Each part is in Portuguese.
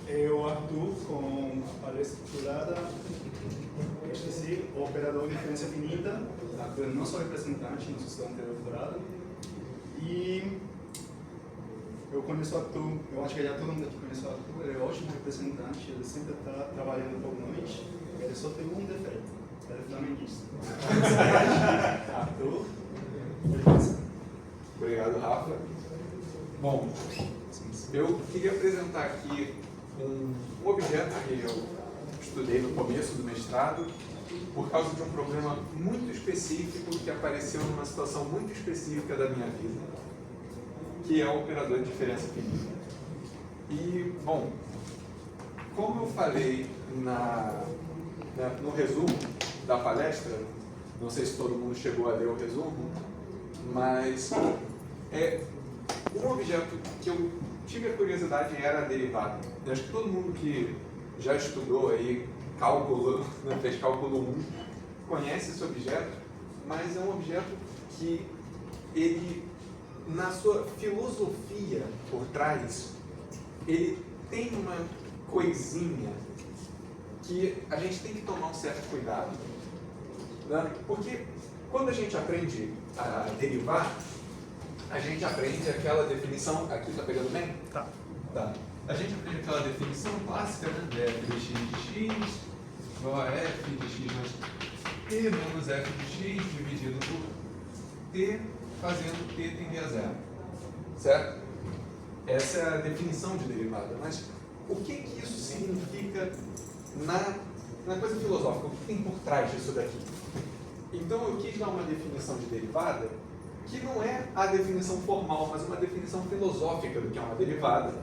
é o Arthur com a palestra titulada o operador de diferença finita. Arthur não sou representante no sistema anterior doutorado. E eu conheço o Arthur, eu acho que já todo mundo aqui conhece o Arthur, ele é um ótimo representante, ele sempre está trabalhando por nós, ele só tem um defeito, ele é flamenguista. Arthur, beleza. Obrigado, Rafa. Bom, eu queria apresentar aqui um objeto que eu estudei no começo do mestrado por causa de um problema muito específico que apareceu numa situação muito específica da minha vida, que é o operador de diferença finita. E, bom, como eu falei no resumo da palestra, não sei se todo mundo chegou a ler o resumo, mas um objeto que eu tive a curiosidade era a derivada. Eu acho que todo mundo que já estudou aí cálculo, fez cálculo 1, conhece esse objeto, mas é um objeto que ele, na sua filosofia por trás, ele tem uma coisinha que a gente tem que tomar um certo cuidado, né? Porque quando a gente aprende a derivar, a gente aprende aquela definição. Aqui está pegando bem? Tá. A gente aprende aquela definição clássica, né? De f de x igual a f de x mais t menos f de x dividido por t, fazendo t tender a zero. Certo? Essa é a definição de derivada. Mas o que isso significa na coisa filosófica? O que tem por trás disso daqui? Então eu quis dar uma definição de derivada que não é a definição formal, mas uma definição filosófica do que é uma derivada,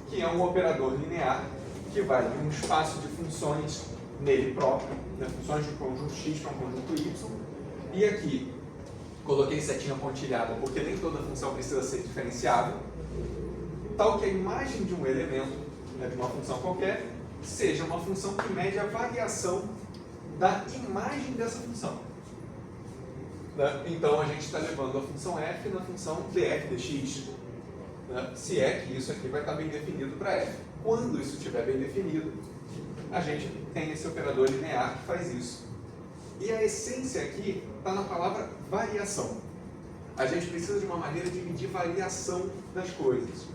que é um operador linear que vai de um espaço de funções nele próprio, né, funções de um conjunto x para um conjunto y, e aqui coloquei setinha pontilhada porque nem toda função precisa ser diferenciável, tal que a imagem de um elemento, né, de uma função qualquer, seja uma função que mede a variação da imagem dessa função. Então a gente está levando a função f na função df dx. Se é que isso aqui vai estar bem definido para f. Quando isso estiver bem definido, a gente tem esse operador linear que faz isso. E a essência aqui está na palavra variação. A gente precisa de uma maneira de medir variação das coisas.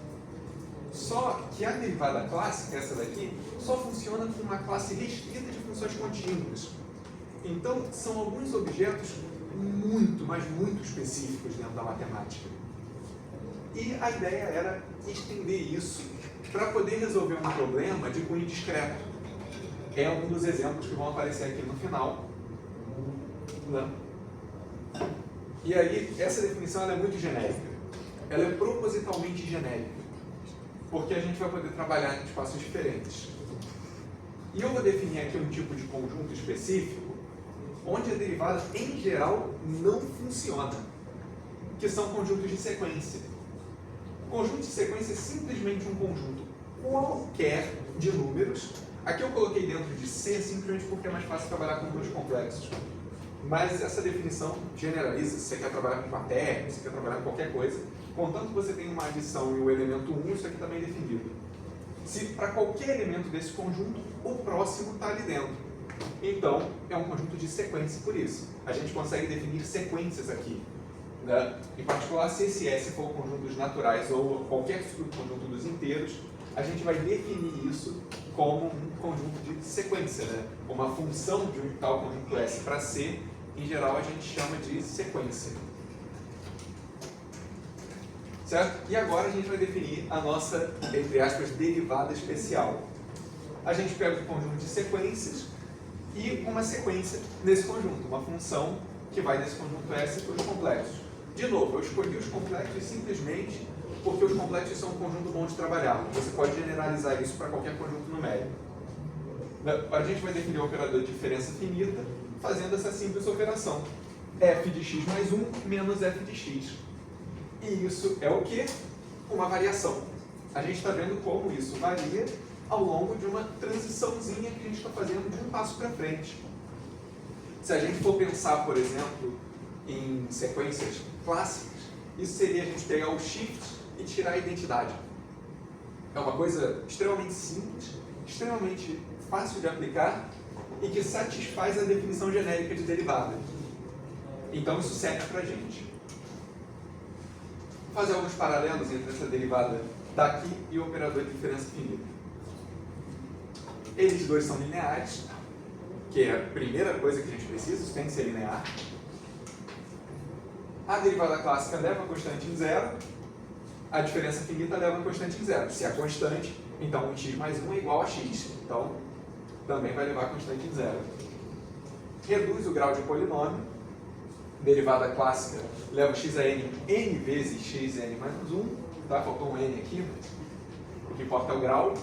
Só que a derivada clássica, essa daqui, só funciona com uma classe restrita de funções contínuas. Então, são alguns objetos muito, mas muito específicos dentro da matemática. E a ideia era estender isso para poder resolver um problema de cunho discreto. É um dos exemplos que vão aparecer aqui no final. E aí, essa definição ela é muito genérica. Ela é propositalmente genérica, porque a gente vai poder trabalhar em espaços diferentes. E eu vou definir aqui um tipo de conjunto específico, onde a derivada, em geral, não funciona, que são conjuntos de sequência. Conjunto de sequência é simplesmente um conjunto qualquer de números. Aqui eu coloquei dentro de C simplesmente porque é mais fácil trabalhar com números complexos. Mas essa definição generaliza. Se você quer trabalhar com quaterno, se você quer trabalhar com qualquer coisa, contanto que você tenha uma adição e o elemento 1, isso aqui está bem definido. Se para qualquer elemento desse conjunto, o próximo está ali dentro. Então, é um conjunto de sequência por isso. A gente consegue definir sequências aqui. Né? Em particular, se esse S for o conjunto dos naturais ou qualquer subconjunto dos inteiros, a gente vai definir isso como um conjunto de sequência. Né? Uma função de um tal conjunto S para C, em geral, a gente chama de sequência. Certo? E agora a gente vai definir a nossa, entre aspas, derivada especial. A gente pega um conjunto de sequências e uma sequência nesse conjunto, uma função que vai desse conjunto S para os complexos. De novo, eu escolhi os complexos simplesmente porque os complexos são um conjunto bom de trabalhar. Você pode generalizar isso para qualquer conjunto numérico. A gente vai definir o operador de diferença finita fazendo essa simples operação. F de x mais 1 menos f de x. E isso é o quê? Uma variação. A gente está vendo como isso varia ao longo de uma transiçãozinha que a gente está fazendo de um passo para frente. Se a gente for pensar, por exemplo, em sequências clássicas, isso seria a gente pegar o shift e tirar a identidade. É uma coisa extremamente simples, extremamente fácil de aplicar e que satisfaz a definição genérica de derivada. Então isso serve para a gente. Vou fazer alguns paralelos entre essa derivada daqui e o operador de diferença finita. Eles dois são lineares, que é a primeira coisa que a gente precisa, isso tem que ser linear. A derivada clássica leva a constante em zero, a diferença finita leva a constante em zero. Se é constante, então 1x mais 1 é igual a x. Então, também vai levar a constante em zero. Reduz o grau de polinômio. Derivada clássica leva x a n vezes x n menos 1. Tá? Faltou um n aqui, mas o que importa é o grau.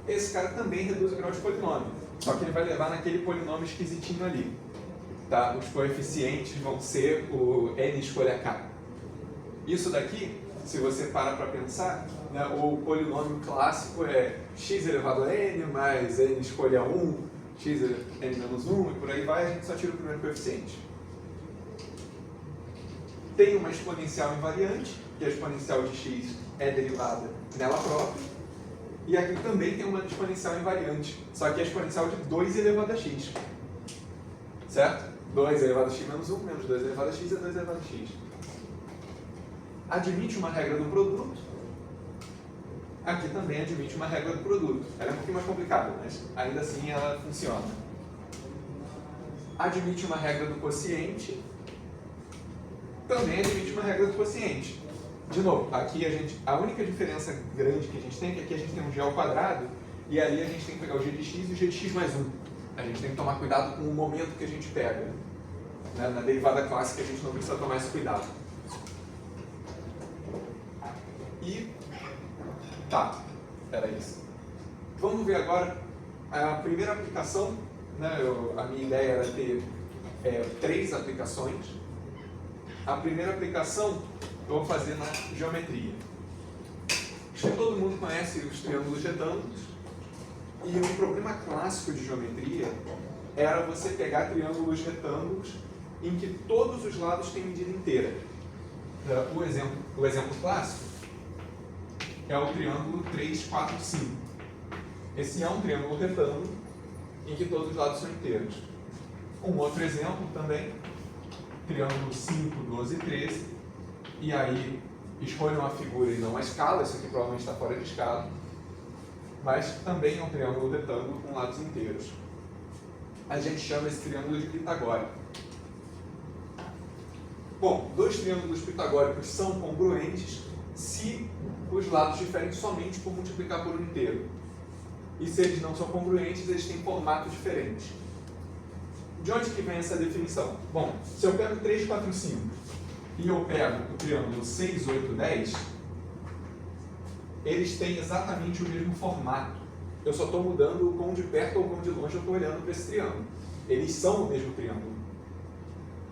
Esse cara também reduz o grau de polinômio. Só que ele vai levar naquele polinômio esquisitinho ali. Tá? Os coeficientes vão ser o n escolha k. Isso daqui, se você para para pensar, né, o polinômio clássico é x elevado a n mais n escolha 1, x n menos 1 e por aí vai, a gente só tira o primeiro coeficiente. Tem uma exponencial invariante, que a exponencial de x é derivada nela própria, e aqui também tem uma exponencial invariante, só que é a exponencial de 2 elevado a x. Certo? 2 elevado a x menos 1, menos 2 elevado a x é 2 elevado a x. Admite uma regra do produto. Aqui também admite uma regra do produto. Ela é um pouquinho mais complicada, mas ainda assim ela funciona. Admite uma regra do quociente. Também admite uma regra do quociente. De novo, aqui a única diferença grande que a gente tem é que aqui a gente tem um g ao quadrado e ali a gente tem que pegar o g de x e o g de x mais 1. A gente tem que tomar cuidado com o momento que a gente pega. Na derivada clássica a gente não precisa tomar esse cuidado. E tá, era isso. Vamos ver agora a primeira aplicação. Né? A minha ideia era ter 3 aplicações. A primeira aplicação eu vou fazer na geometria. Acho que todo mundo conhece os triângulos retângulos. E um problema clássico de geometria era você pegar triângulos retângulos em que todos os lados têm medida inteira. O exemplo clássico é o triângulo 3, 4, 5. Esse é um triângulo retângulo em que todos os lados são inteiros. Um outro exemplo também, triângulo 5, 12 e 13. E aí, escolha uma figura e não uma escala, isso aqui provavelmente está fora de escala. Mas também é um triângulo retângulo com lados inteiros. A gente chama esse triângulo de pitagórico. Bom, 2 triângulos pitagóricos são congruentes se os lados diferem somente por multiplicar por um inteiro. E se eles não são congruentes, eles têm formato diferente. De onde que vem essa definição? Bom, se eu pego 3, 4, 5 e eu pego o triângulo 6, 8, 10, eles têm exatamente o mesmo formato. Eu só estou mudando o quão de perto ou quão de longe eu estou olhando para esse triângulo. Eles são o mesmo triângulo.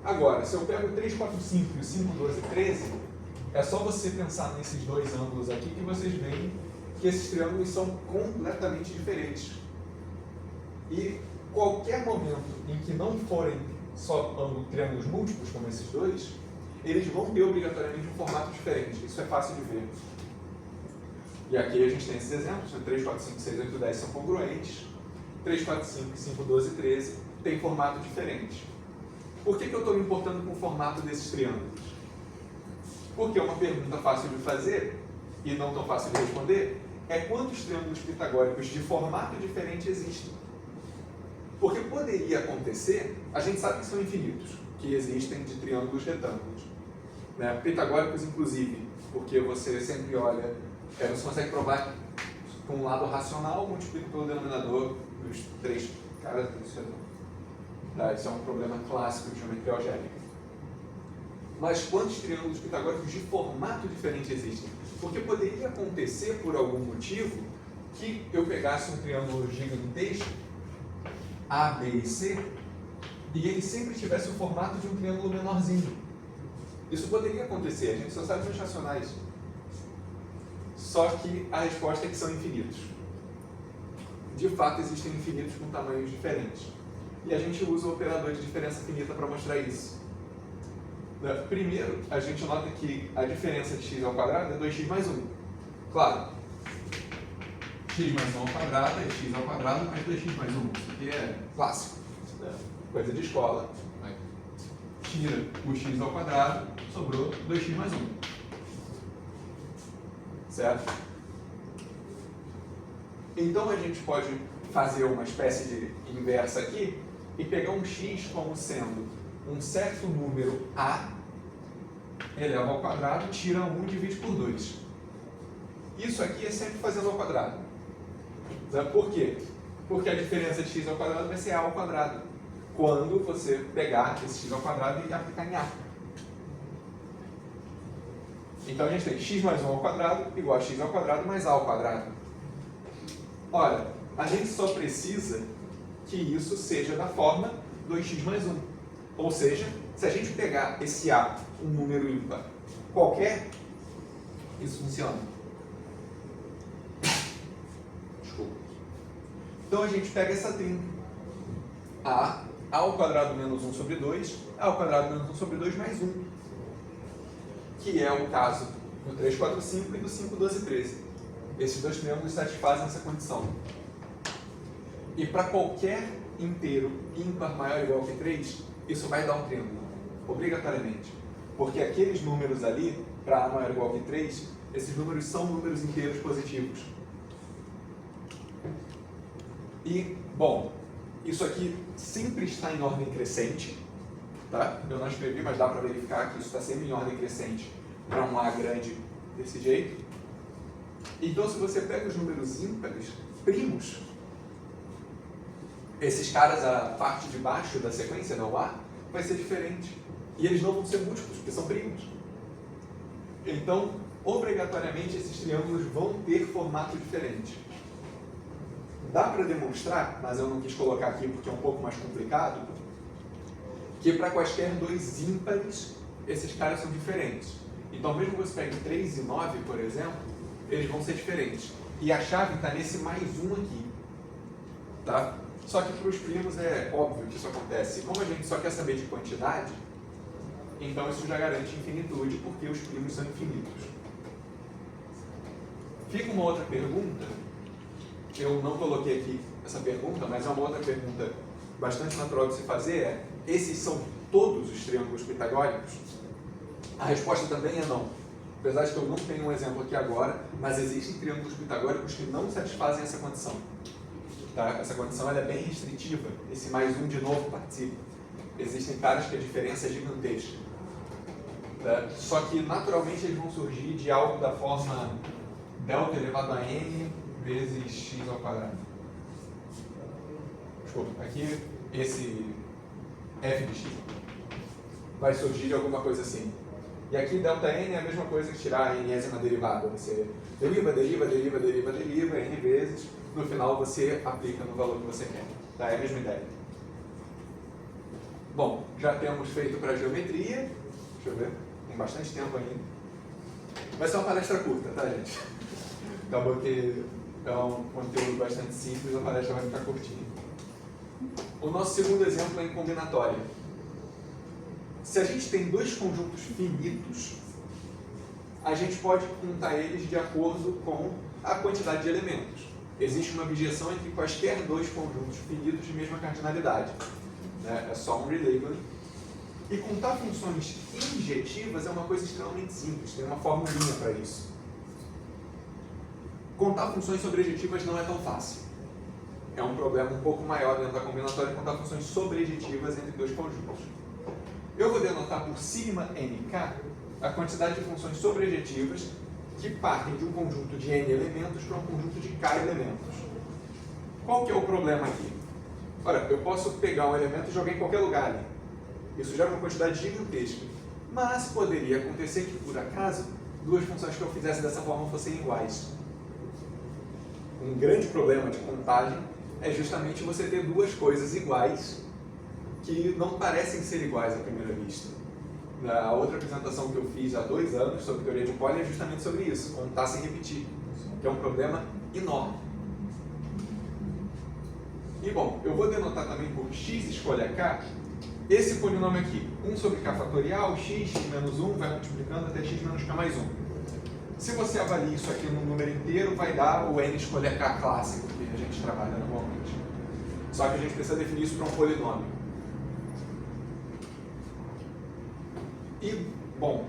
Agora, se eu pego o 3, 4, 5 e o 5, 12 e 13, é só você pensar nesses dois ângulos aqui que vocês veem que esses triângulos são completamente diferentes. E qualquer momento em que não forem só triângulos múltiplos, como esses dois, eles vão ter obrigatoriamente um formato diferente. Isso é fácil de ver. E aqui a gente tem esses exemplos, 3, 4, 5, 6, 8, 10 são congruentes, 3, 4, 5, 5, 12 e 13 têm formato diferente. Por que eu estou me importando com o formato desses triângulos? Porque uma pergunta fácil de fazer, e não tão fácil de responder, é quantos triângulos pitagóricos de formato diferente existem? Porque poderia acontecer, a gente sabe que são infinitos, que existem de triângulos retângulos. Né? Pitagóricos, inclusive, porque você sempre olha, você consegue provar com um lado racional, multiplica pelo denominador dos 3 caras desse retângulo. Isso é um problema clássico de geometria algébrica. Mas quantos triângulos pitagóricos de formato diferente existem? Porque poderia acontecer, por algum motivo, que eu pegasse um triângulo gigantesco, A, B e C, e ele sempre tivesse o formato de um triângulo menorzinho. Isso poderia acontecer, a gente só sabe nos racionais. Só que a resposta é que são infinitos. De fato, existem infinitos com tamanhos diferentes. E a gente usa o operador de diferença finita para mostrar isso. Primeiro, a gente nota que a diferença de x ao quadrado é 2x mais 1. Claro, x mais 1 ao quadrado é x ao quadrado mais 2x mais 1. Isso aqui é clássico, né? Coisa de escola. Aí, tira o x ao quadrado, sobrou 2x mais 1. Certo? Então a gente pode fazer uma espécie de inversa aqui e pegar um x como sendo um certo número a, eleva ao quadrado, tira 1 e divide por 2. Isso aqui é sempre fazendo ao quadrado. Sabe por quê? Porque a diferença de x ao quadrado vai ser a ao quadrado, quando você pegar esse x ao quadrado e aplicar em a. Então a gente tem x mais 1 ao quadrado igual a x ao quadrado mais a ao quadrado. Ora, a gente só precisa que isso seja da forma 2x mais 1. Ou seja, se a gente pegar esse a, um número ímpar qualquer, isso funciona. Desculpa. Então a gente pega essa trinca. A ao quadrado menos 1 sobre 2, a ao quadrado menos 1 sobre 2 mais 1. Que é o caso do 3, 4, 5 e do 5, 12, 13. Esses dois triângulos satisfazem essa condição. E para qualquer inteiro ímpar maior ou igual que 3, isso vai dar um triângulo, obrigatoriamente. Porque aqueles números ali, para a maior ou igual que 3, esses números são números inteiros positivos. E, bom, isso aqui sempre está em ordem crescente, tá? Eu não escrevi, mas dá para verificar que isso está sempre em ordem crescente para um A grande desse jeito. Então, se você pega os números ímpares, primos, esses caras, a parte de baixo da sequência, não A, vai ser diferente. E eles não vão ser múltiplos, porque são primos. Então, obrigatoriamente, esses triângulos vão ter formato diferente. Dá para demonstrar, mas eu não quis colocar aqui porque é um pouco mais complicado, que para quaisquer dois ímpares, esses caras são diferentes. Então, mesmo que você pegue 3 e 9, por exemplo, eles vão ser diferentes. E a chave está nesse mais 1 aqui. Tá? Só que para os primos é óbvio que isso acontece. Como a gente só quer saber de quantidade, então isso já garante infinitude, porque os primos são infinitos. Fica uma outra pergunta. Eu não coloquei aqui essa pergunta, mas é uma outra pergunta bastante natural de se fazer. É: esses são todos os triângulos pitagóricos? A resposta também é não. Apesar de que eu não tenho um exemplo aqui agora, mas existem triângulos pitagóricos que não satisfazem essa condição. Tá? Essa condição ela é bem restritiva. Esse mais 1 de novo participa. Existem caras que a diferença é gigantesca. Tá? Só que naturalmente eles vão surgir de algo da forma delta elevado a n vezes x ao quadrado. Desculpa, aqui esse f de x vai surgir de alguma coisa assim. E aqui delta n é a mesma coisa que tirar a enésima derivada. Você deriva, n vezes, no final você aplica no valor que você quer. Tá? É a mesma ideia. Bom, já temos feito para a geometria. Deixa eu ver, tem bastante tempo ainda. Vai ser uma palestra curta, tá, gente? Acabou que é um conteúdo bastante simples, a palestra vai ficar curtinha. O nosso segundo exemplo é em combinatória. Se a gente tem dois conjuntos finitos, a gente pode contar eles de acordo com a quantidade de elementos. Existe uma objeção entre quaisquer dois conjuntos finitos de mesma cardinalidade. Né? É só um relabeling. E contar funções injetivas é uma coisa extremamente simples, tem uma formulinha para isso. Contar funções sobrejetivas não é tão fácil. É um problema um pouco maior dentro da combinatória contar funções sobrejetivas entre dois conjuntos. Eu vou denotar por sigma nk a quantidade de funções sobrejetivas que partem de um conjunto de n elementos para um conjunto de k elementos. Qual que é o problema aqui? Ora, eu posso pegar um elemento e jogar em qualquer lugar ali. Isso gera uma quantidade gigantesca. Mas poderia acontecer que, por acaso, duas funções que eu fizesse dessa forma fossem iguais. Um grande problema de contagem é justamente você ter duas coisas iguais que não parecem ser iguais à primeira vista. A outra apresentação que eu fiz há 2 anos sobre teoria de Poli é justamente sobre isso, contar sem repetir, que é um problema enorme. E bom, eu vou denotar também por x escolha k esse polinômio aqui, 1 sobre k fatorial, x menos 1 vai multiplicando até x menos k mais 1. Se você avalia isso aqui num número inteiro, vai dar o n escolha k clássico que a gente trabalha normalmente. Só que a gente precisa definir isso para um polinômio. E, bom,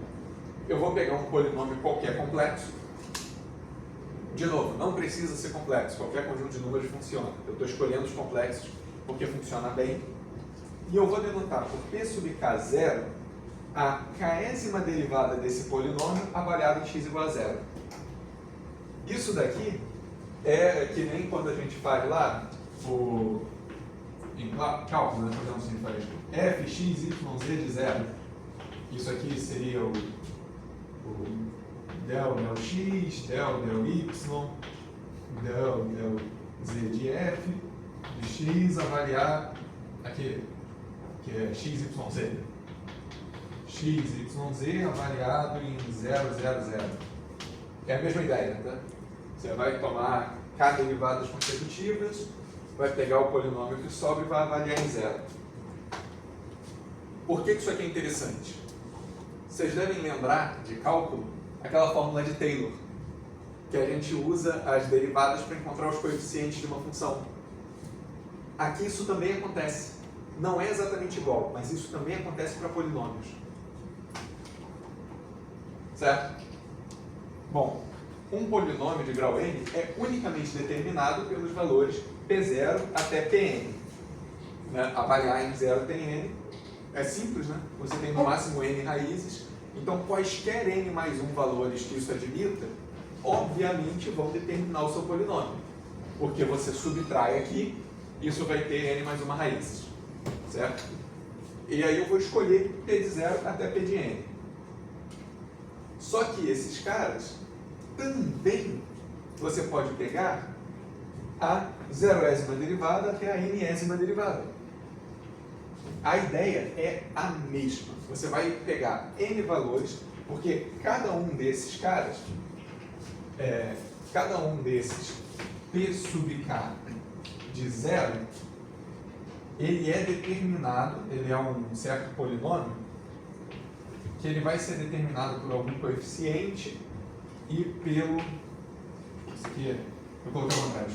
eu vou pegar um polinômio qualquer complexo. De novo, não precisa ser complexo, qualquer conjunto de números funciona. Eu estou escolhendo os complexos porque funciona bem. E eu vou denotar por p sub k0 a késima derivada desse polinômio avaliada em x igual a 0. Isso daqui é que nem quando a gente faz lá em cálculo, né? Por exemplo, a gente faz f, x, y, z de 0. Isso aqui seria o del x, del y, del z de f, de x avaliar aqui, que é x, y, z. X, y, z avaliado em 0, 0, 0. É a mesma ideia, tá? Você vai tomar k derivadas consecutivas, vai pegar o polinômio que sobra e vai avaliar em 0. Por que isso aqui é interessante? Vocês devem lembrar de cálculo aquela fórmula de Taylor, que a gente usa as derivadas para encontrar os coeficientes de uma função. Aqui isso também acontece. Não é exatamente igual, mas isso também acontece para polinômios. Certo? Bom, um polinômio de grau n é unicamente determinado pelos valores p0 até pn. Né? Avaliar em 0 tem n. É simples, né? Você tem no máximo n raízes. Então, quaisquer n mais 1 valores que isso admita, obviamente vão determinar o seu polinômio. Porque você subtrai aqui, isso vai ter n mais uma raízes. Certo? E aí eu vou escolher p de 0 até p de n. Só que esses caras também você pode pegar a zeroésima derivada até a nésima derivada. A ideia é a mesma. Você vai pegar n valores, porque cada um desses caras, cada um desses p sub k de 0, ele é determinado, ele é um certo polinômio, que ele vai ser determinado por algum coeficiente e pelo... Isso aqui, eu coloquei ao contrário.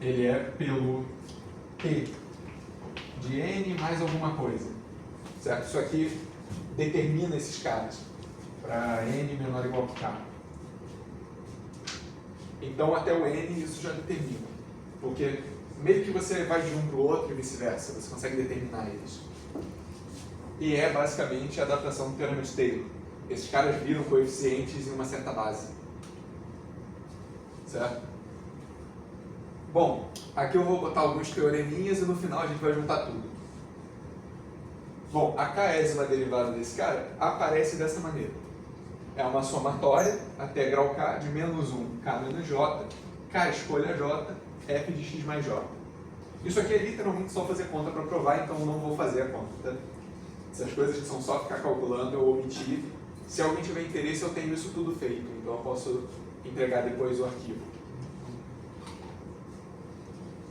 Ele é pelo p de n mais alguma coisa. Certo? Isso aqui determina esses caras para n menor ou igual que k. Então, até o n isso já determina. Porque meio que você vai de um para o outro e vice-versa. Você consegue determinar eles. E é basicamente a adaptação do teorema de Taylor. Esses caras viram coeficientes em uma certa base. Certo? Bom, aqui eu vou botar alguns teoreminhas e no final a gente vai juntar tudo. Bom, a késima derivada desse cara aparece dessa maneira. É uma somatória até grau k de menos 1, k menos j, k escolha j, f de x mais j. Isso aqui é literalmente só fazer conta para provar, então eu não vou fazer a conta. Tá? Essas coisas que são só ficar calculando, eu omiti. Se alguém tiver interesse, eu tenho isso tudo feito, então eu posso entregar depois o arquivo.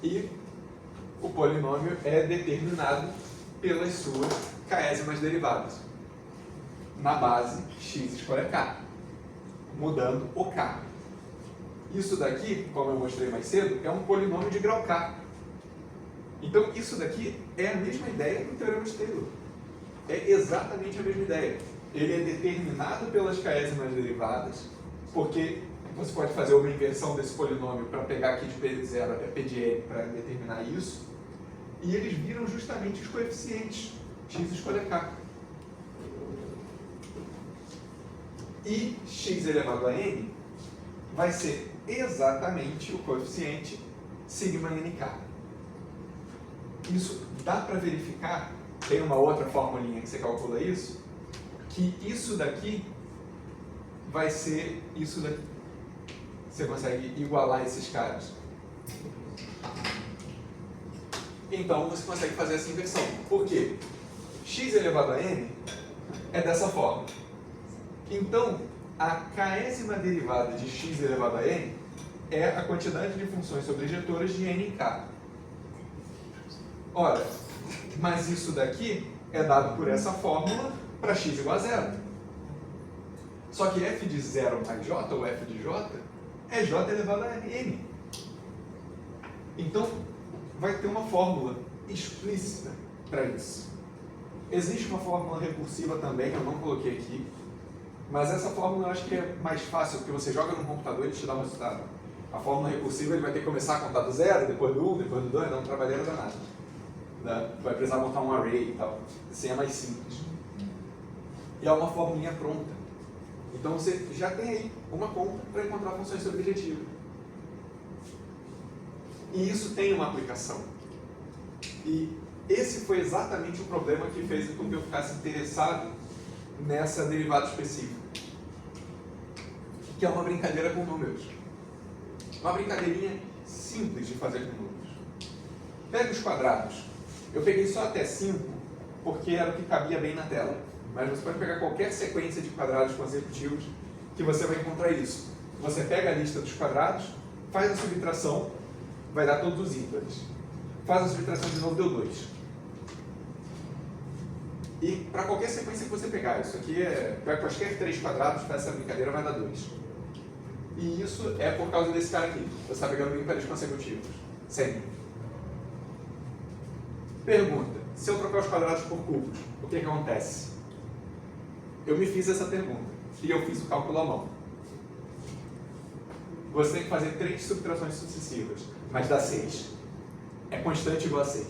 E o polinômio é determinado pelas suas késimas derivadas. Na base, x escolhe k, mudando o k. Isso daqui, como eu mostrei mais cedo, é um polinômio de grau k. Então, isso daqui é a mesma ideia do teorema de Taylor. É exatamente a mesma ideia. Ele é determinado pelas késimas derivadas, porque você pode fazer uma inversão desse polinômio para pegar aqui de p de 0 até p de n para determinar isso. E eles viram justamente os coeficientes, x escolhe k. E x elevado a n vai ser exatamente o coeficiente sigma nk. Isso dá para verificar, tem uma outra formulinha que você calcula isso, que isso daqui vai ser isso daqui. Você consegue igualar esses caras. Então você consegue fazer essa inversão. Por quê? X elevado a n é dessa forma. Então, a késima derivada de x elevado a n é a quantidade de funções sobrejetoras de n em k. Ora, mas isso daqui é dado por essa fórmula para x igual a 0. Só que f de 0 mais j, ou f de j, é j elevado a n. Então, vai ter uma fórmula explícita para isso. Existe uma fórmula recursiva também, eu não coloquei aqui, mas essa fórmula eu acho que é mais fácil, porque você joga no computador e ele te dá um resultado. A fórmula recursiva ele vai ter que começar a contar do 0, depois do 1, depois do 2, dá um trabalheiro danado. Vai precisar montar um array e tal. Assim é mais simples. E é uma formulinha pronta. Então você já tem aí uma conta para encontrar funções sobre objetivo. E isso tem uma aplicação. E esse foi exatamente o problema que fez com que eu ficasse interessado nessa derivada específica. Que é uma brincadeira com números. Uma brincadeirinha simples de fazer com números. Pega os quadrados. Eu peguei só até 5, porque era o que cabia bem na tela. Mas você pode pegar qualquer sequência de quadrados consecutivos que você vai encontrar isso. Você pega a lista dos quadrados, faz a subtração, vai dar todos os ímpares. Faz a subtração de novo, deu 2. E para qualquer sequência que você pegar, isso aqui pega quaisquer 3 quadrados, faz essa brincadeira, vai dar 2. E isso é por causa desse cara aqui. Você está pegando ímpares consecutivos. Sempre. Pergunta. Se eu trocar os quadrados por cubos, o que acontece? Eu me fiz essa pergunta. E eu fiz o cálculo à mão. Você tem que fazer 3 subtrações sucessivas. Mas dá 6. É constante igual a 6.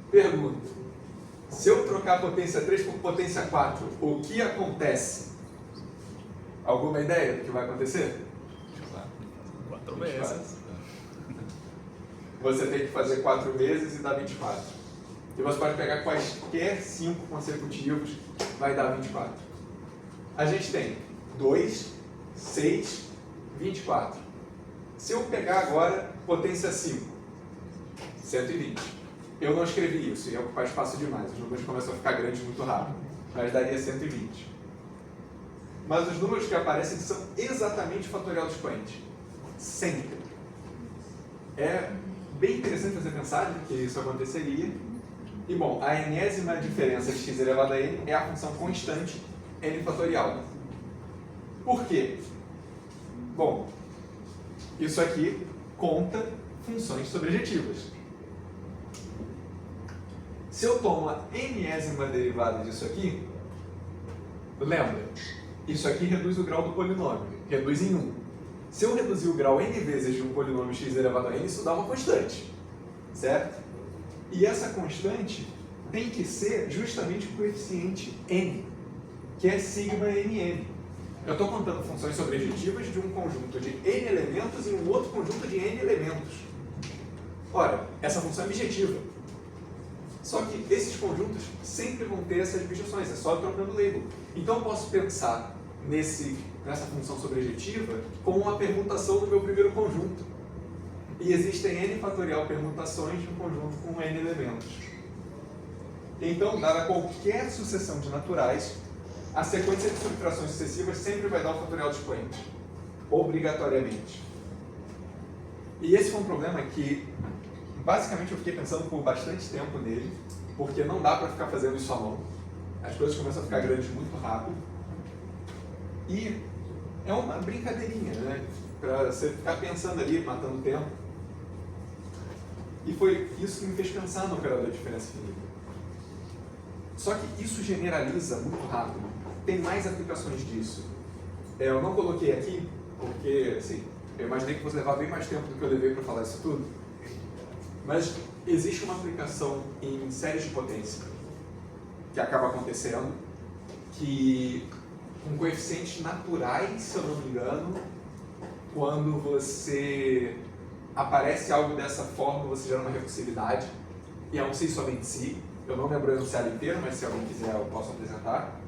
Pergunta. Se eu trocar potência 3 por potência 4, o que acontece? Alguma ideia do que vai acontecer? 4 vezes. Você tem que fazer 4 vezes e dá 24. E você pode pegar quaisquer 5 consecutivos, vai dar 24. A gente tem 2, 6, 24. Se eu pegar agora potência 5, 120. Eu não escrevi isso, ia ocupar espaço demais. Os números começam a ficar grandes muito rápido. Mas daria 120. Mas os números que aparecem são exatamente fatorial do expoente. Sempre. É bem interessante você pensar que isso aconteceria. E bom, a enésima diferença de x elevado a n é a função constante n fatorial. Por quê? Bom, isso aqui conta funções sobrejetivas. Se eu tomo a enésima derivada disso aqui, lembra, isso aqui reduz o grau do polinômio, reduz em 1. Se eu reduzir o grau n vezes de um polinômio x elevado a n, isso dá uma constante, certo? E essa constante tem que ser justamente o coeficiente n, que é sigma nn. Eu estou contando funções sobrejetivas de um conjunto de n elementos e um outro conjunto de n elementos. Ora, essa função é bijetiva. Só que esses conjuntos sempre vão ter essas bijeções, é só trocando label. Então eu posso pensar nessa função sobrejetiva como uma permutação do meu primeiro conjunto. E existem n fatorial permutações de um conjunto com n elementos. Então, dada qualquer sucessão de naturais, a sequência de subtrações sucessivas sempre vai dar o fatorial do expoente. Obrigatoriamente. E esse foi um problema que, basicamente, eu fiquei pensando por bastante tempo nele, porque não dá para ficar fazendo isso à mão. As coisas começam a ficar grandes muito rápido. E é uma brincadeirinha, né? Para você ficar pensando ali, matando tempo. E foi isso que me fez pensar no operador de diferença finita. Só que isso generaliza muito rápido. Tem mais aplicações disso. Eu não coloquei aqui, porque assim, eu imaginei que fosse levar bem mais tempo do que eu levei para falar isso tudo. Mas existe uma aplicação em séries de potência que acaba acontecendo, que com coeficientes naturais, se eu não me engano, quando você aparece algo dessa forma, você gera uma recursividade, e é um si somente si. Eu não lembro o enunciado inteiro, mas se alguém quiser eu posso apresentar.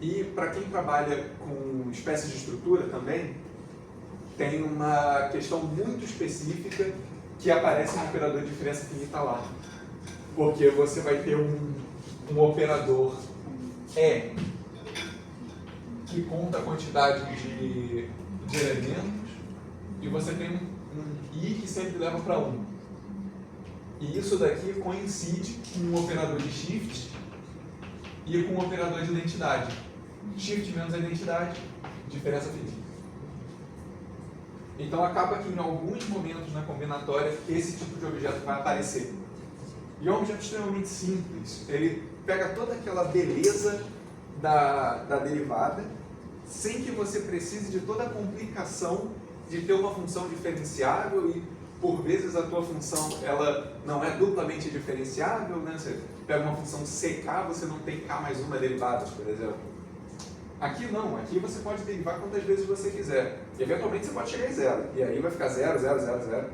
E para quem trabalha com espécies de estrutura também, tem uma questão muito específica que aparece no operador de diferença finita lá. Porque você vai ter um operador E que conta a quantidade de elementos e você tem um I que sempre leva para 1. E isso daqui coincide com um operador de shift e com o operador de identidade. Shift menos a identidade, diferença finita. Então acaba que em alguns momentos na combinatória esse tipo de objeto vai aparecer. E é um objeto extremamente simples. Ele pega toda aquela beleza da derivada, sem que você precise de toda a complicação de ter uma função diferenciável e, por vezes, a tua função ela não é duplamente diferenciável, né? Você pega uma função CK, você não tem K mais uma derivadas, por exemplo. Aqui não, aqui você pode derivar quantas vezes você quiser. Eventualmente você pode chegar em zero, e aí vai ficar 0, 0, 0, 0.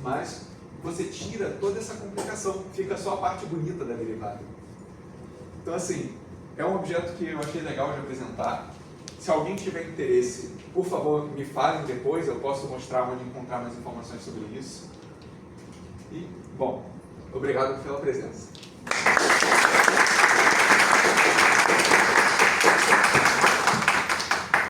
Mas você tira toda essa complicação, fica só a parte bonita da derivada. Então assim, é um objeto que eu achei legal de apresentar. Se alguém tiver interesse, por favor, me falem depois, eu posso mostrar onde encontrar mais informações sobre isso. E, bom, obrigado pela presença.